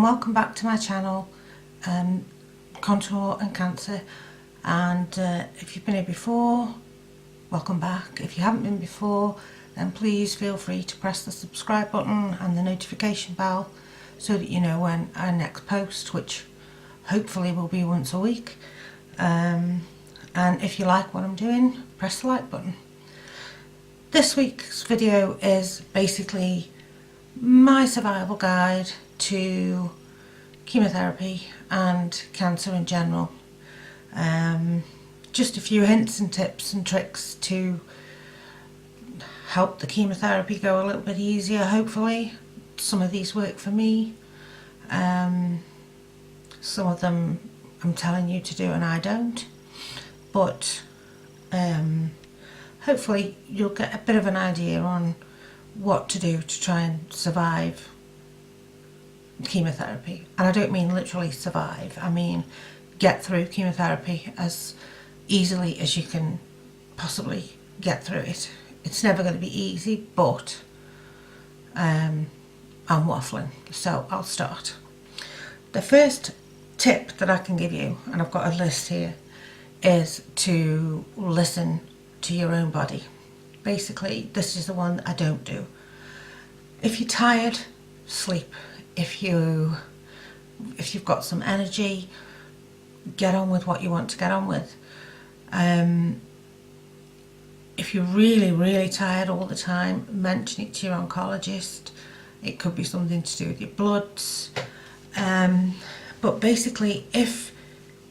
welcome back to my channel, Contour and Cancer. And if you've been here before, welcome back. If you haven't been before, then please feel free to press the subscribe button and the notification bell so that you know when I next post, which hopefully will be once a week. And if you like what I'm doing, press the like button. This week's video is basically my survival guide to chemotherapy and cancer in general. Just a few hints and tips and tricks to help the chemotherapy go a little bit easier, hopefully. Some of these work for me. Some of them I'm telling you to do and I don't. But hopefully you'll get a bit of an idea on what to do to try and survive chemotherapy. And I don't mean literally survive, I mean get through chemotherapy as easily as you can possibly get through it. It's never going to be easy, but I'm waffling, so I'll start. The first tip that I can give you, and I've got a list here, is to listen to your own body. Basically, this is the one that I don't do. If you're tired, sleep. If you've got some energy, get on with what you want to get on with. If you're really tired all the time, mention it to your oncologist. It could be something to do with your bloods. But basically, if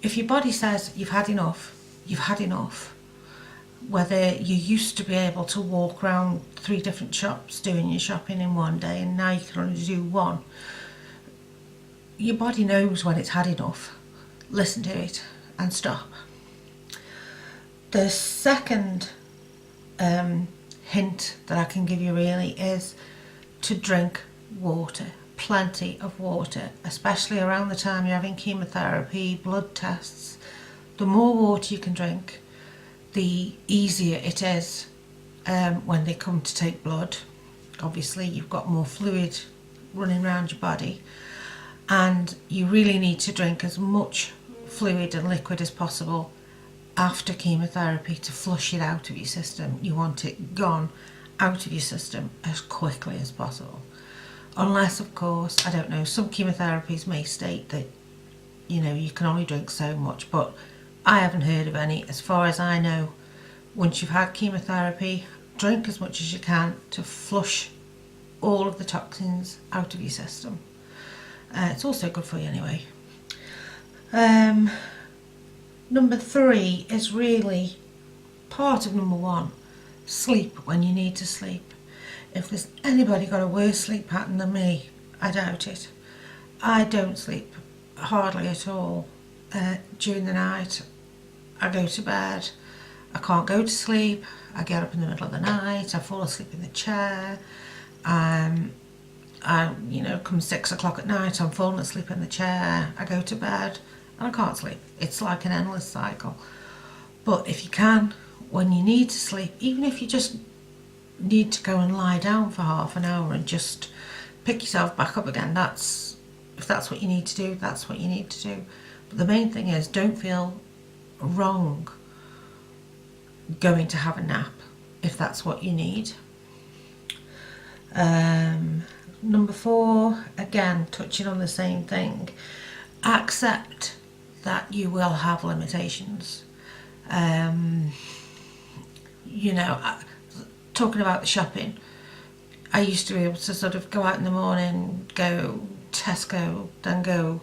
your body says you've had enough, you've had enough. Whether you used to be able to walk around 3 different shops doing your shopping in one day and now you can only do one. Your body knows when it's had enough. Listen to it and stop. The second hint that I can give you really is to drink water. Plenty of water, especially around the time you're having chemotherapy, blood tests. The more water you can drink, the easier it is when they come to take blood. Obviously you've got more fluid running around your body, and you really need to drink as much fluid and liquid as possible after chemotherapy to flush it out of your system. You want it gone out of your system as quickly as possible. Unless, of course, I don't know, some chemotherapies may state that, you know, you can only drink so much, but I haven't heard of any. As far as I know, once you've had chemotherapy, drink as much as you can to flush all of the toxins out of your system. It's also good for you anyway. Number 3 is really part of number 1. Sleep when you need to sleep. If there's anybody got a worse sleep pattern than me, I doubt it. I don't sleep hardly at all. During the night, I go to bed, I can't go to sleep, I get up in the middle of the night, I fall asleep in the chair, you know, come 6 o'clock at night, I'm falling asleep in the chair, I go to bed, and I can't sleep. It's like an endless cycle. But if you can, when you need to sleep, even if you just need to go and lie down for half an hour and just pick yourself back up again, if that's what you need to do, that's what you need to do. But the main thing is, don't feel wrong going to have a nap if that's what you need. Number 4, again, touching on the same thing, accept that you will have limitations. You know, talking about the shopping, I used to be able to sort of go out in the morning, go Tesco, then go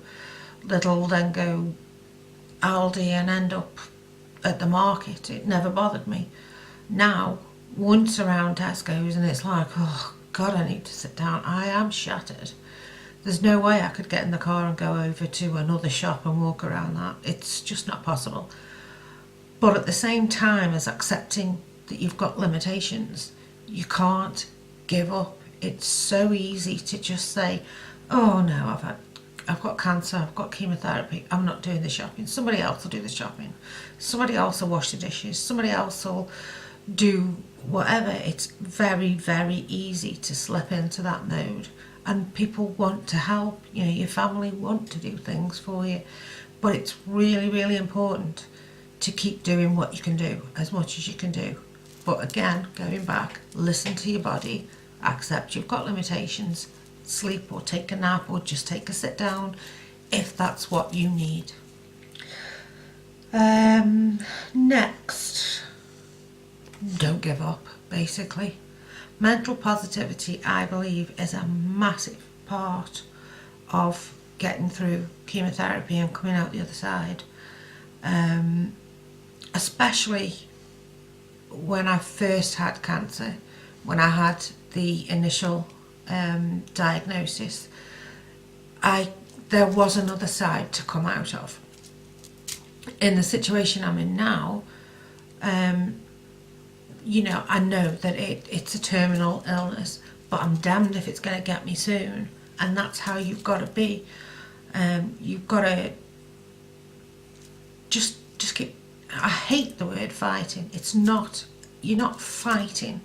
Lidl, then go Aldi, and end up at the market. It never bothered me. Now, once around Tesco's and it's like, oh God, I need to sit down. I am shattered. There's no way I could get in the car and go over to another shop and walk around that. It's just not possible. But at the same time as accepting that you've got limitations, you can't give up. It's so easy to just say, oh no, I've got cancer, I've got chemotherapy, I'm not doing the shopping. Somebody else will do the shopping. Somebody else will wash the dishes. Somebody else will do whatever. It's very, very easy to slip into that mode and people want to help, you know, your family want to do things for you, but it's really, really important to keep doing what you can do, as much as you can do. But again, going back, listen to your body, accept you've got limitations, sleep or take a nap or just take a sit down if that's what you need. Next, don't give up, basically. Mental positivity, I believe, is a massive part of getting through chemotherapy and coming out the other side. Especially when I first had cancer, when I had the initial diagnosis, there was another side to come out of. In the situation I'm in now, you know, I know that it's a terminal illness, but I'm damned if it's going to get me soon. And that's how you've got to be. You've got to just keep. I hate the word fighting. It's not. You're not fighting,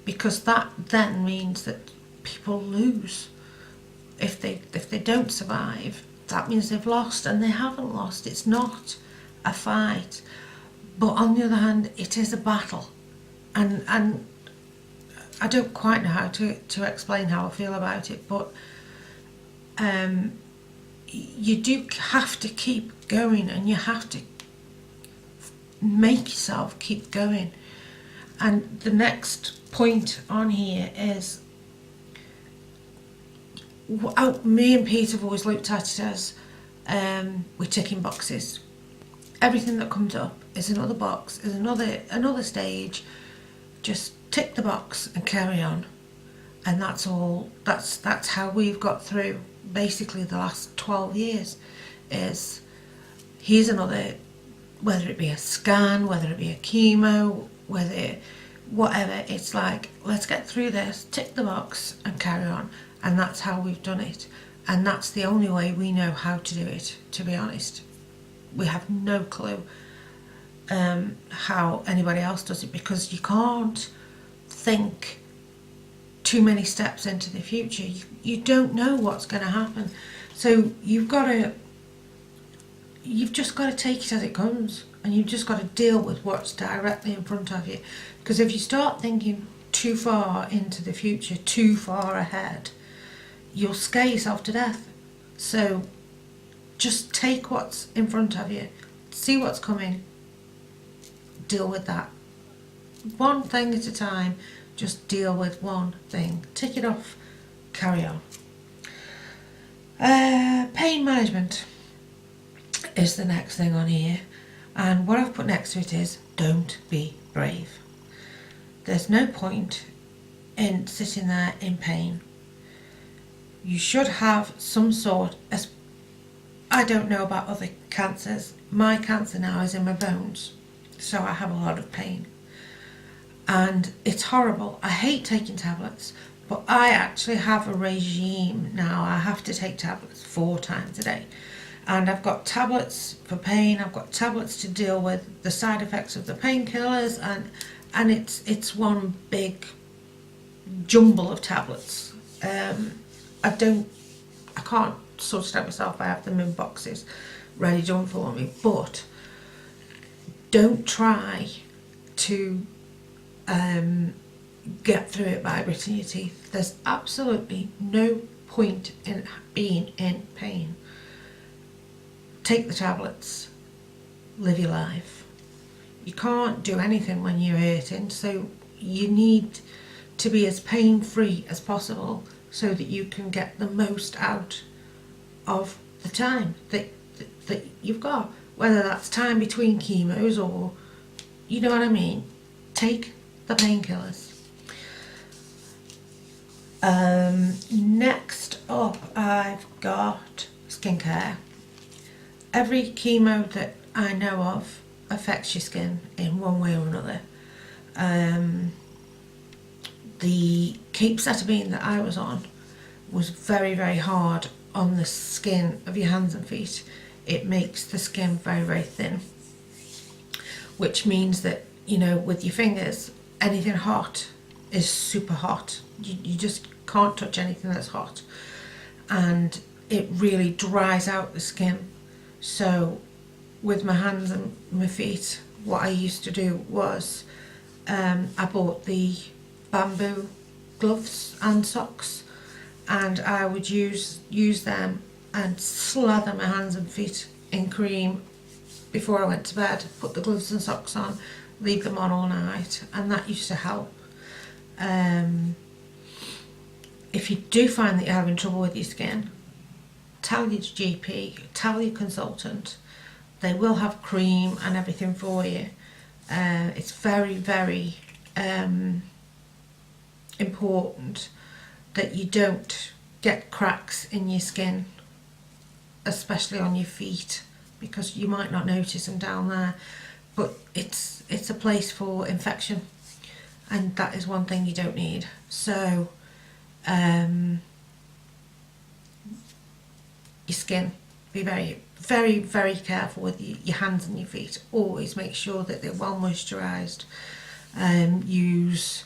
because that then means that people lose. If they don't survive, that means they've lost, and they haven't lost. It's not a fight. But on the other hand, it is a battle. And I don't quite know how to explain how I feel about it, but you do have to keep going, and you have to make yourself keep going. And the next point on here is, me and Pete have always looked at it as we're ticking boxes. Everything that comes up is another box, is another stage. Just tick the box and carry on. And that's all. That's how we've got through basically the last 12 years. Is here's another, whether it be a scan, whether it be a chemo, whatever, it's like, let's get through this, tick the box and carry on. And that's how we've done it. And that's the only way we know how to do it, to be honest. We have no clue how anybody else does it, because you can't think too many steps into the future. You don't know what's going to happen. So you've just got to take it as it comes, and you've just got to deal with what's directly in front of you. Because if you start thinking too far into the future, too far ahead, you'll scare yourself to death. So just take what's in front of you, see what's coming, deal with that. One thing at a time, just deal with one thing. Tick it off, carry on. Pain management is the next thing on here. And what I've put next to it is, don't be brave. There's no point in sitting there in pain. You should have some sort of, I don't know about other cancers. My cancer now is in my bones, so I have a lot of pain. And it's horrible. I hate taking tablets, but I actually have a regime now. I have to take tablets 4 times a day. And I've got tablets for pain, I've got tablets to deal with the side effects of the painkillers, and it's one big jumble of tablets. I can't sort it out myself. I have them in boxes ready done for me, but don't try to get through it by gritting your teeth. There's absolutely no point in being in pain. Take the tablets, live your life. You can't do anything when you're hurting, so you need to be as pain-free as possible so that you can get the most out of the time that you've got, whether that's time between chemos or, you know what I mean. Take the painkillers. Next up, I've got skincare. Every chemo that I know of affects your skin in one way or another. The capecitabine that I was on was very, very hard on the skin of your hands and feet. It makes the skin very, very thin, which means that, you know, with your fingers, anything hot is super hot. You just can't touch anything that's hot, and it really dries out the skin. So with my hands and my feet, what I used to do was I bought the bamboo gloves and socks, and I would use them and slather my hands and feet in cream before I went to bed, put the gloves and socks on, leave them on all night, and that used to help. If you do find that you're having trouble with your skin, tell your GP, tell your consultant. They will have cream and everything for you. It's very, very important that you don't get cracks in your skin, especially on your feet, because you might not notice them down there, but it's a place for infection, and that is one thing you don't need. So your skin, be very, very, very careful with your hands and your feet. Always make sure that they're well moisturised. Use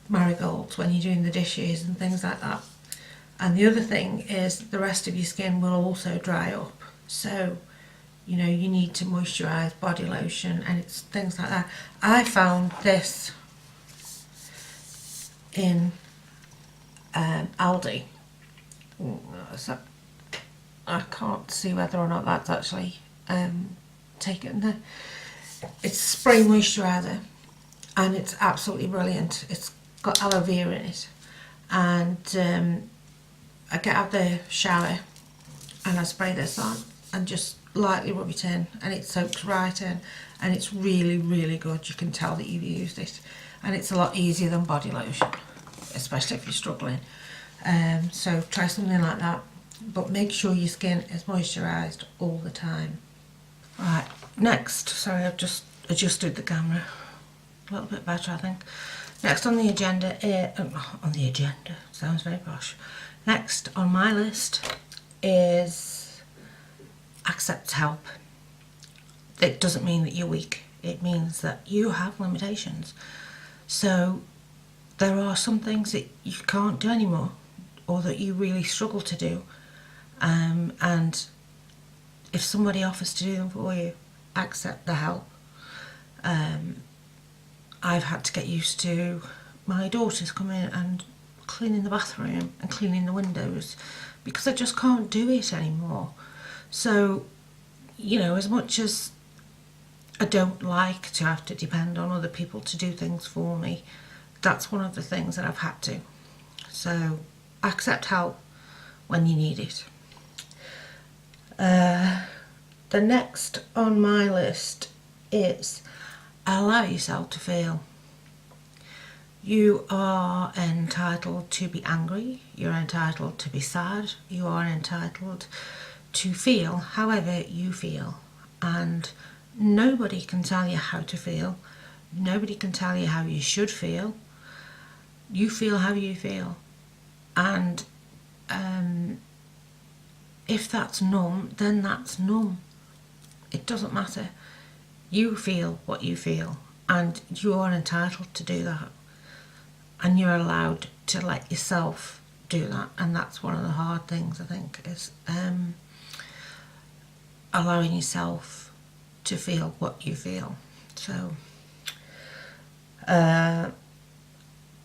marigolds when you're doing the dishes and things like that. And the other thing is the rest of your skin will also dry up, so you know you need to moisturise, body lotion, and it's things like that. I found this in Aldi. So I can't see whether or not that's actually taken there. It's spray moisturiser, and it's absolutely brilliant. It's got aloe vera in it, and I get out of the shower and I spray this on and just lightly rub it in, and it soaks right in, and it's really, really good. You can tell that you've used it, and it's a lot easier than body lotion, especially if you're struggling. So try something like that, but make sure your skin is moisturised all the time. Right, next, sorry, I've just adjusted the camera a little bit better, I think. Next on the agenda sounds very posh. Next on my list is accept help. It doesn't mean that you're weak, it means that you have limitations. So there are some things that you can't do anymore, or that you really struggle to do, and if somebody offers to do them for you, accept the help. I've had to get used to my daughters coming and cleaning the bathroom and cleaning the windows, because I just can't do it anymore. So, you know, as much as I don't like to have to depend on other people to do things for me, that's one of the things that I've had to. So accept help when you need it. The next on my list is allow yourself to feel. You are entitled to be angry, you're entitled to be sad, you are entitled to feel however you feel, and nobody can tell you how to feel, nobody can tell you how you should feel. You feel how you feel, and if that's numb, then that's numb. It doesn't matter. You feel what you feel, and you are entitled to do that, and you're allowed to let yourself do that. And that's one of the hard things, I think, is allowing yourself to feel what you feel. So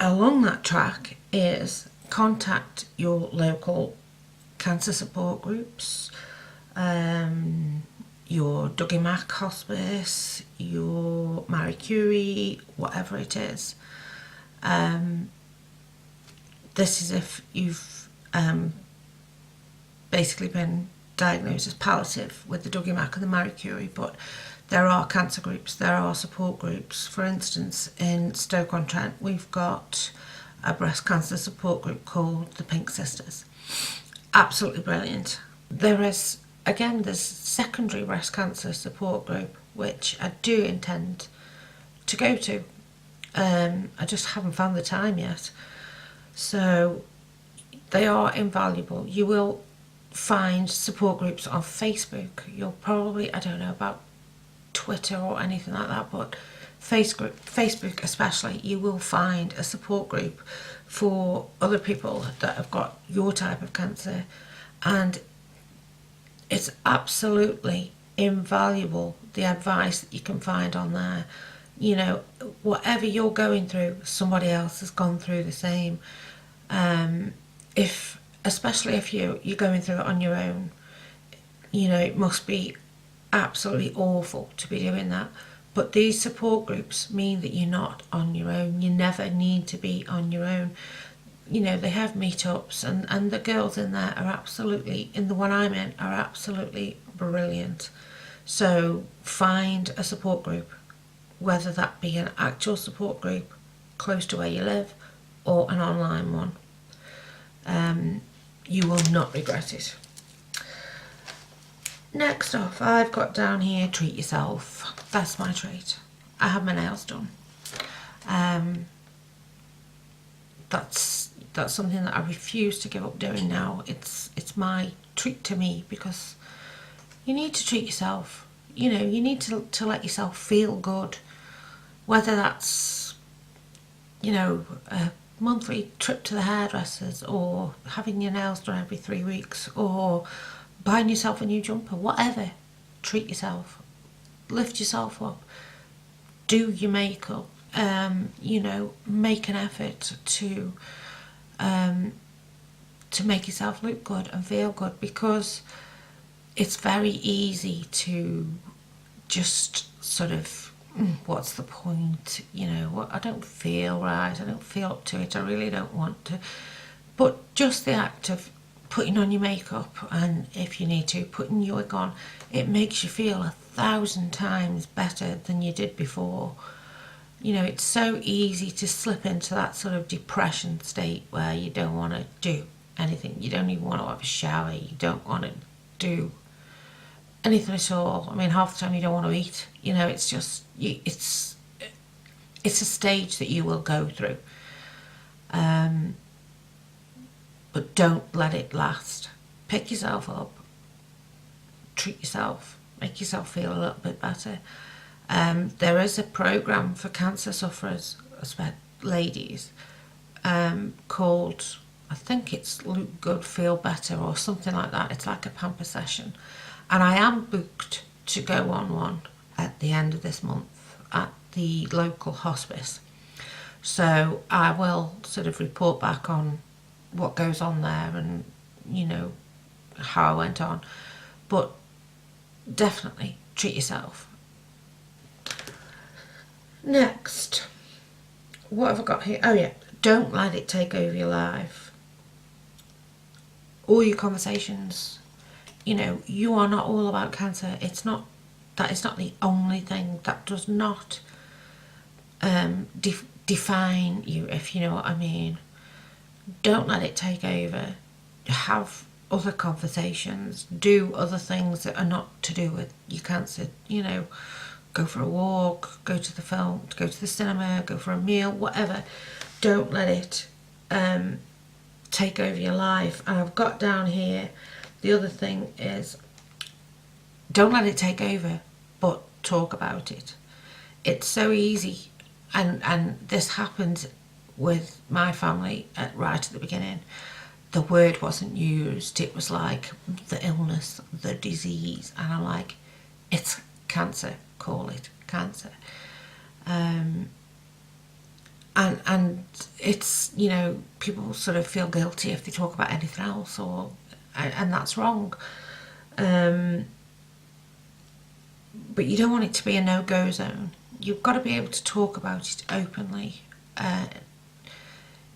along that track is contact your local cancer support groups, your Dougie Mac hospice, your Marie Curie, whatever it is. This is if you've basically been diagnosed as palliative with the Dougie Mac and the Marie Curie, but there are cancer groups, there are support groups. For instance, in Stoke-on-Trent, we've got a breast cancer support group called the Pink Sisters. Absolutely brilliant. There's secondary breast cancer support group, which I do intend to go to. I just haven't found the time yet. So they are invaluable. You will find support groups on Facebook. You'll probably, I don't know about Twitter or anything like that, but Facebook especially, you will find a support group for other people that have got your type of cancer, and it's absolutely invaluable, the advice that you can find on there. You know, whatever you're going through, somebody else has gone through the same. If especially if you're going through it on your own, you know, it must be absolutely awful to be doing that. But these support groups mean that you're not on your own. You never need to be on your own. You know, they have meetups, and the girls in there are absolutely, in the one I'm in, are absolutely brilliant. So find a support group, whether that be an actual support group close to where you live or an online one. You will not regret it. Next off, I've got down here, treat yourself. That's my treat. I have my nails done. That's something that I refuse to give up doing now. It's my treat to me, because you need to treat yourself. You know, you need to let yourself feel good. Whether that's, you know, a monthly trip to the hairdressers, or having your nails done every 3 weeks, or buying yourself a new jumper, whatever. Treat yourself. Lift yourself up. Do your makeup. You know, make an effort to make yourself look good and feel good, because it's very easy to just sort of, what's the point, you know, what, I don't feel right, I don't feel up to it, I really don't want to. But just the act of putting on your makeup, and if you need to, putting your wig on, it makes you feel 1,000 times better than you did before. You know, it's so easy to slip into that sort of depression state where you don't want to do anything. You don't even want to have a shower. You don't want to do anything at all. I mean, half the time you don't want to eat. You know, it's just, it's a stage that you will go through. But don't let it last. Pick yourself up. Treat yourself. Make yourself feel a little bit better. There is a programme for cancer sufferers, ladies, called, I think it's Look Good, Feel Better, or something like that. It's like a pamper session. And I am booked to go on one at the end of this month at the local hospice. So I will sort of report back on what goes on there, and, you know, how I went on. But definitely treat yourself. Next, what have I got here? Oh yeah, don't let it take over your life. All your conversations, you know, you are not all about cancer. It's not, that is not the only thing. That does not define you, if you know what I mean. Don't let it take over. Have other conversations. Do other things that are not to do with your cancer, you know. Go for a walk, go to the film, go to the cinema, go for a meal, whatever. Don't let it take over your life. And I've got down here, the other thing is, don't let it take over, but talk about it. It's so easy, and this happened with my family right at the beginning. The word wasn't used. It was like the illness, the disease, and I'm like, it's cancer. Call it cancer. And it's, you know, people sort of feel guilty if they talk about anything else, or, and that's wrong. But you don't want it to be a no-go zone. You've got to be able to talk about it openly,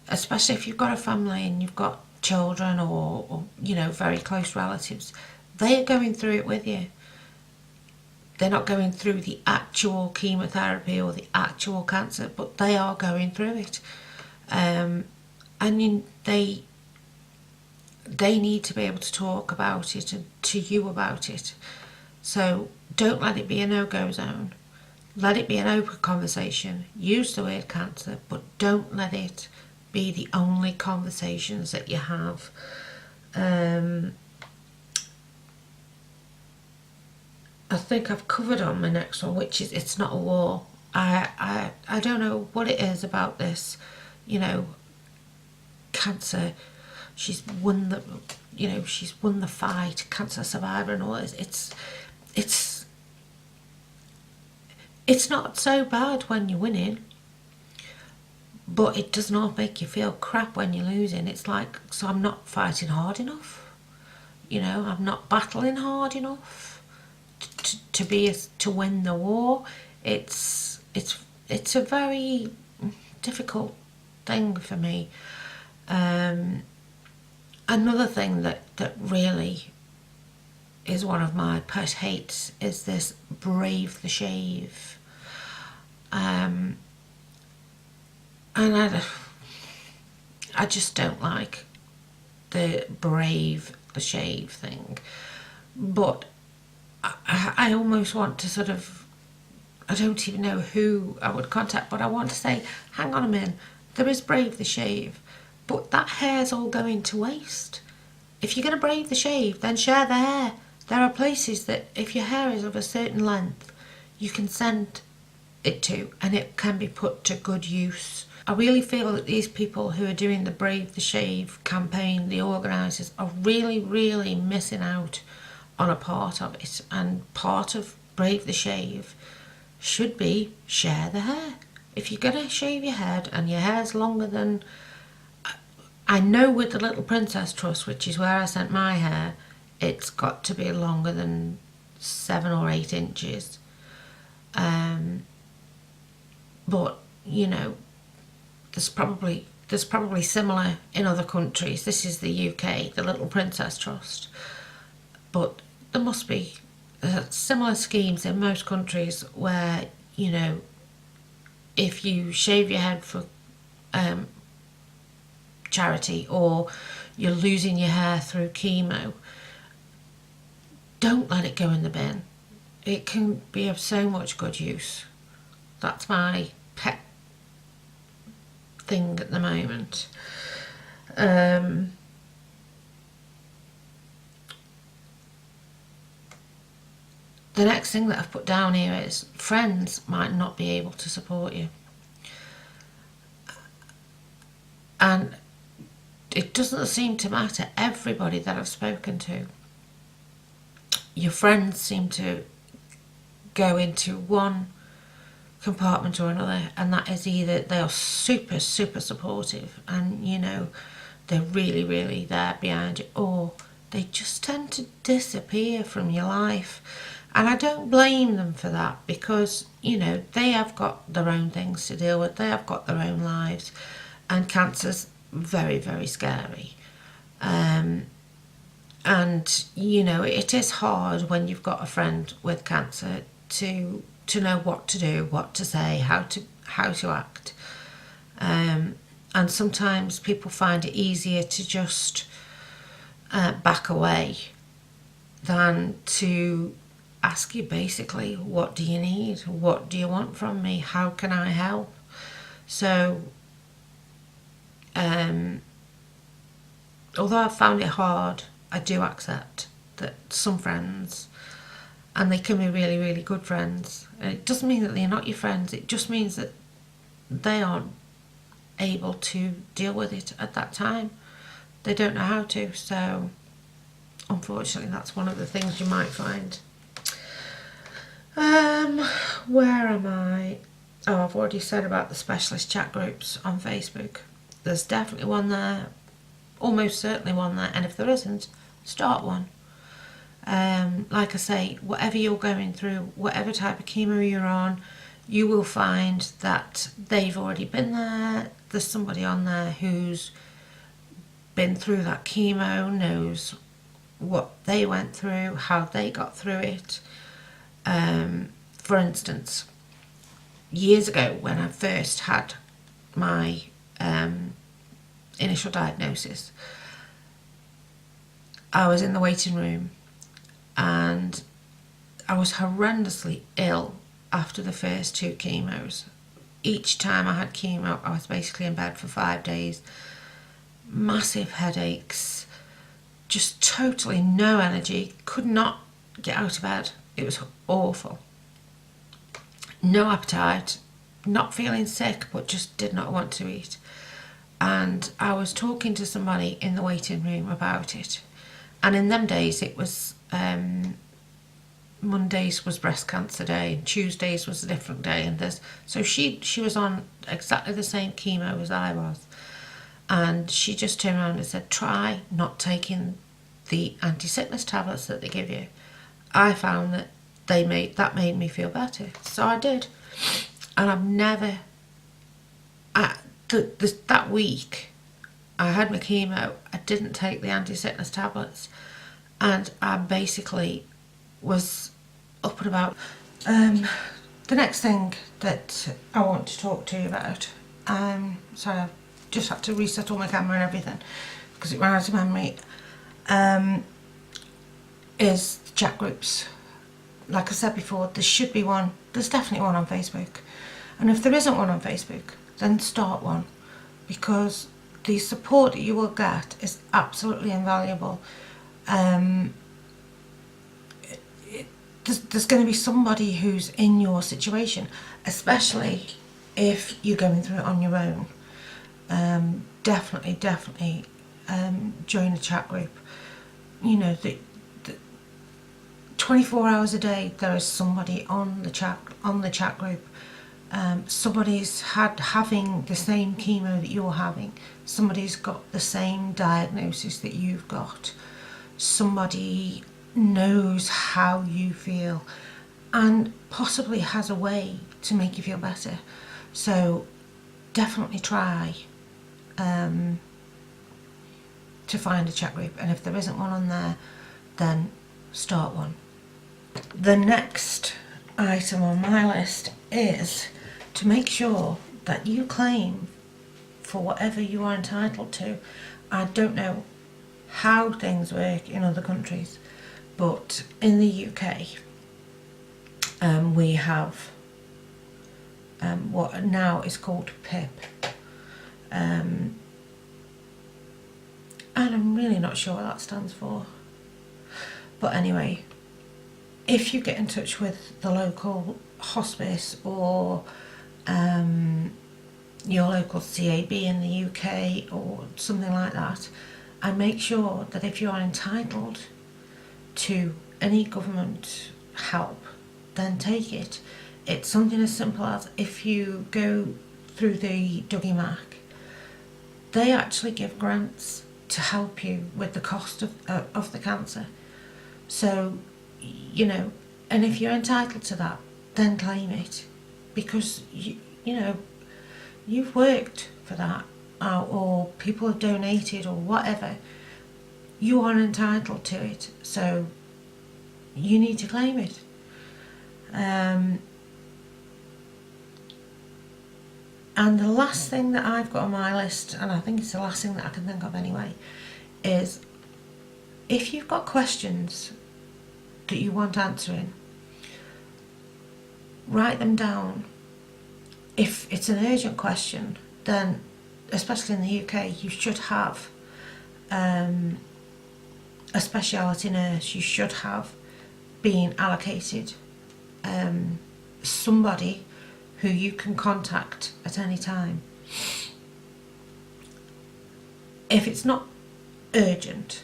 especially if you've got a family and you've got children, or you know, very close relatives. They are going through it with you. They're not going through the actual chemotherapy or the actual cancer, but they are going through it. And they need to be able to talk about it, and to you about it. So don't let it be a no-go zone. Let it be an open conversation. Use the word cancer, but don't let it be the only conversations that you have. I think I've covered on my next one, which is, it's not a war. I don't know what it is about this, you know, cancer. She's won the, you know, she's won the fight, cancer survivor and all this. It's not so bad when you're winning, but it does not make you feel crap when you're losing. It's like, so I'm not fighting hard enough, you know, I'm not battling hard enough to win the war. It's a very difficult thing for me. Another thing that really is one of my pet hates is this brave the shave. And I just don't like the brave the shave thing. But I almost want to sort of, I don't even know who I would contact, but I want to say, hang on a minute, there is brave the shave, but that hair's all going to waste. If you're going to brave the shave, then share the hair. There are places that if your hair is of a certain length, you can send it to, and it can be put to good use. I really feel that these people who are doing the Brave the Shave campaign, the organisers, are really, really missing out on a part of it. And part of Brave the Shave should be share the hair. If you're going to shave your head and your hair's longer than, I know with the Little Princess Trust, which is where I sent my hair, it's got to be longer than 7 or 8 inches. But, you know, there's probably similar in other countries. This is the UK, the Little Princess Trust. But there must be similar schemes in most countries where, you know, if you shave your head for charity, or you're losing your hair through chemo, don't let it go in the bin. It can be of so much good use. That's my pet thing at the moment. The next thing that I've put down here is friends might not be able to support you. And it doesn't seem to matter. Everybody that I've spoken to, your friends seem to go into one compartment or another, and that is either they are super supportive and, you know, they're really there behind you, or they just tend to disappear from your life. And I don't blame them for that, because, you know, they have got their own things to deal with, they have got their own lives, and cancer's very scary. And, you know, it is hard when you've got a friend with cancer to know what to do, what to say, how to act. And sometimes people find it easier to just back away than to ask you basically, what do you need? What do you want from me? How can I help? So, although I've found it hard, I do accept that some friends, and they can be really good friends, and it doesn't mean that they're not your friends, it just means that they aren't able to deal with it at that time. They don't know how to, so unfortunately that's one of the things you might find. Where am I? Oh, I've already said about the specialist chat groups on Facebook. There's definitely one there, almost certainly one there, and if there isn't, start one. Like I say, whatever you're going through, whatever type of chemo you're on, you will find that they've already been there. There's somebody on there who's been through that chemo, knows what they went through, how they got through it. For instance, years ago when I first had my initial diagnosis, I was in the waiting room and I was horrendously ill after the first 2 chemos. Each time I had chemo, I was basically in bed for 5 days. Massive headaches, just totally no energy, could not get out of bed. It was awful. No appetite, not feeling sick, but just did not want to eat. And I was talking to somebody in the waiting room about it. And in them days, it was Mondays was breast cancer day, and Tuesdays was a different day. And so she was on exactly the same chemo as I was. And she just turned around and said, try not taking the anti-sickness tablets that they give you. I found that that made me feel better. So I did. And I've never, that week I had my chemo, I didn't take the anti-sickness tablets, and I basically was up and about. The next thing that I want to talk to you about, sorry, I've just had to reset all my camera and everything because it ran out of memory, is the chat groups. Like I said before, there should be one. There's definitely one on Facebook. And if there isn't one on Facebook, then start one, because the support that you will get is absolutely invaluable. There's going to be somebody who's in your situation, especially if you're going through it on your own. Definitely join a chat group. You know, the 24 hours a day there is somebody on the chat group. Somebody's having the same chemo that you're having. Somebody's got the same diagnosis that you've got. Somebody knows how you feel and possibly has a way to make you feel better. So definitely try to find a chat group, and if there isn't one on there, then start one. The next item on my list is to make sure that you claim for whatever you are entitled to. I don't know how things work in other countries, but in the UK we have what now is called PIP, and I'm really not sure what that stands for. But anyway, if you get in touch with the local hospice or your local CAB in the UK or something like that, and make sure that if you are entitled to any government help, then take it. It's something as simple as, if you go through the Dougie Mac, they actually give grants to help you with the cost of the cancer. So, you know, and if you're entitled to that, then claim it, because you know, you've worked for that, or people have donated or whatever. You are entitled to it, so you need to claim it. And the last thing that I've got on my list, and I think it's the last thing that I can think of anyway, is if you've got questions that you want answering, write them down. If it's an urgent question, then, especially in the UK, you should have a speciality nurse. You should have been allocated somebody who you can contact at any time. If it's not urgent,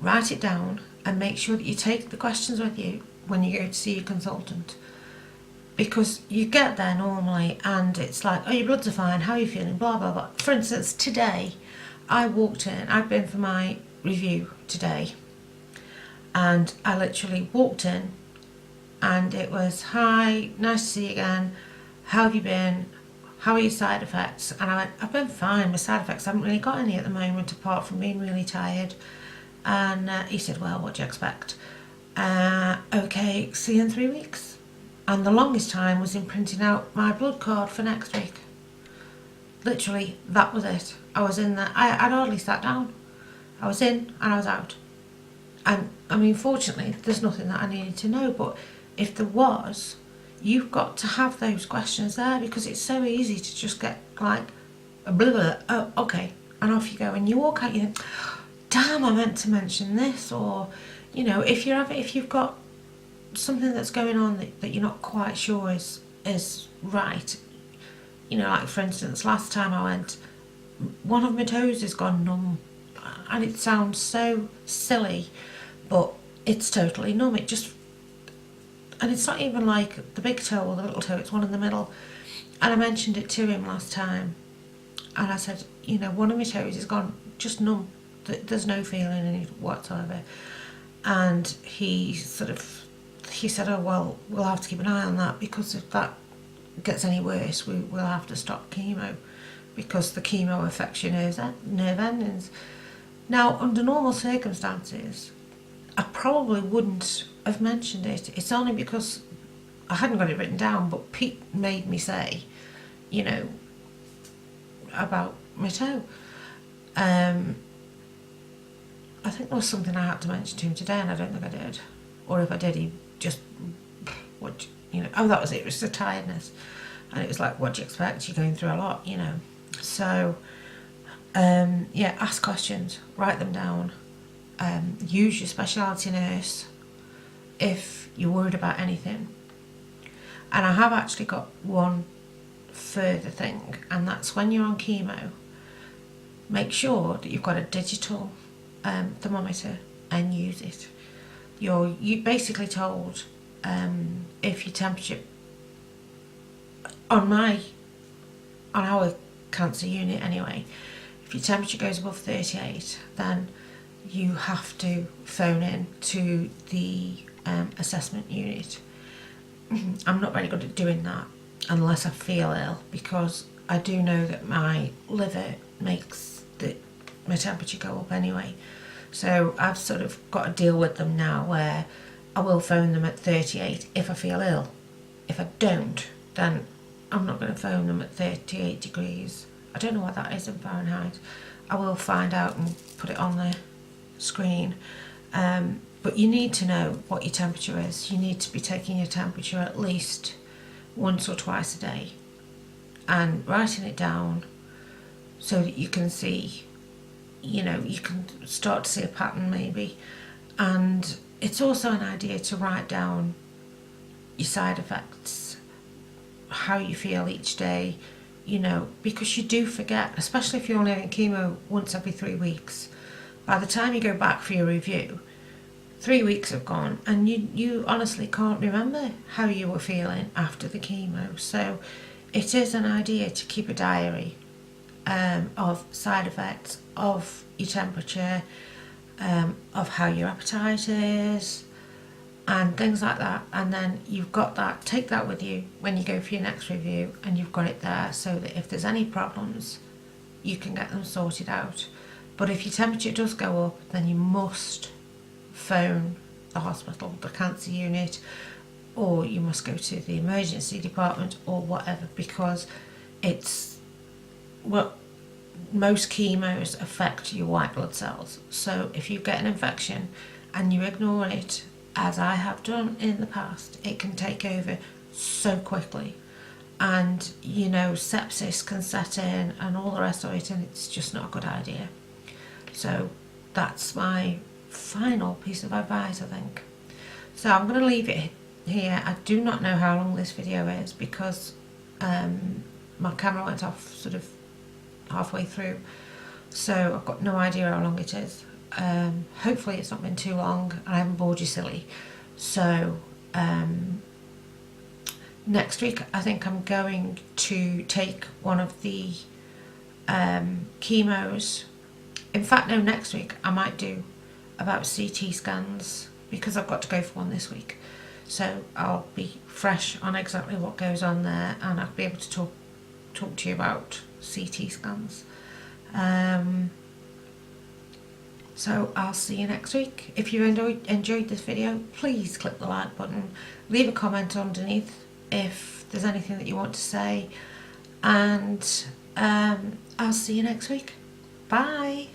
write it down and make sure that you take the questions with you when you go to see your consultant, because you get there normally and it's like, oh, your bloods are fine, how are you feeling, blah blah blah. For instance, today I walked in, I'd been for my review today, and I literally walked in and it was, hi, nice to see you again, how have you been, how are your side effects? And I went, I've been fine, my side effects, I haven't really got any at the moment apart from being really tired. And he said, well, what do you expect? Okay, see you in 3 weeks. And the longest time was in printing out my blood card for next week. Literally, that was it. I was in there, I'd hardly sat down. I was in and I was out. And I mean, fortunately, there's nothing that I needed to know, but if there was, you've got to have those questions there, because it's so easy to just get like, blah, blah, blah, oh, okay, and off you go. And you walk out, you think, damn, I meant to mention this. Or, you know, if you've got something that's going on that you're not quite sure is right, you know, like for instance, last time I went, one of my toes has gone numb, and it sounds so silly, but it's totally numb. It just, and it's not even like the big toe or the little toe, it's one in the middle. And I mentioned it to him last time, and I said, you know, one of my toes is gone just numb. There's no feeling in it whatsoever. And he said, oh well, we'll have to keep an eye on that, because if that gets any worse, we'll have to stop chemo, because the chemo affects your nerve endings. Now, under normal circumstances, I probably wouldn't have mentioned it. It's only because I hadn't got it written down, but Pete made me say, you know, about my toe. I think there was something I had to mention to him today, and I don't think I did. Or if I did, he just, what, you know, oh, that was it. It was the tiredness. And it was like, what do you expect? You're going through a lot, you know. So, yeah, ask questions, write them down. Use your specialty nurse if you're worried about anything. And I have actually got one further thing, and that's when you're on chemo, make sure that you've got a digital thermometer and use it. You're basically told if your temperature on our cancer unit anyway, if your temperature goes above 38, then you have to phone in to the assessment unit. I'm not very good at doing that unless I feel ill, because I do know that my liver makes my temperature go up anyway. So I've sort of got to deal with them now, where I will phone them at 38 if I feel ill. If I don't, then I'm not going to phone them at 38 degrees. I don't know what that is in Fahrenheit. I will find out and put it on the screen. But you need to know what your temperature is. You need to be taking your temperature at least once or twice a day and writing it down so that you can see, you know, you can start to see a pattern maybe. And it's also an idea to write down your side effects, how you feel each day, you know, because you do forget, especially if you're only having chemo once every 3 weeks. By the time you go back for your review, 3 weeks have gone, and you honestly can't remember how you were feeling after the chemo. So it is an idea to keep a diary of side effects, of your temperature, of how your appetite is, and things like that. And then you've got that, take that with you when you go for your next review, and you've got it there so that if there's any problems, you can get them sorted out. But if your temperature does go up, then you must phone the hospital, the cancer unit, or you must go to the emergency department or whatever, because it's, well, most chemos affect your white blood cells. So if you get an infection and you ignore it, as I have done in the past, it can take over so quickly, and you know, sepsis can set in and all the rest of it, and it's just not a good idea. So that's my final piece of advice, I think. So I'm going to leave it here. I do not know how long this video is, because my camera went off sort of halfway through, so I've got no idea how long it is. Hopefully it's not been too long and I haven't bored you silly. So next week I think I'm going to take one of the chemos. In fact, no, next week I might do about CT scans, because I've got to go for one this week. So I'll be fresh on exactly what goes on there, and I'll be able to talk to you about CT scans. So I'll see you next week. If you enjoyed this video, please click the like button, leave a comment underneath if there's anything that you want to say, and I'll see you next week. Bye.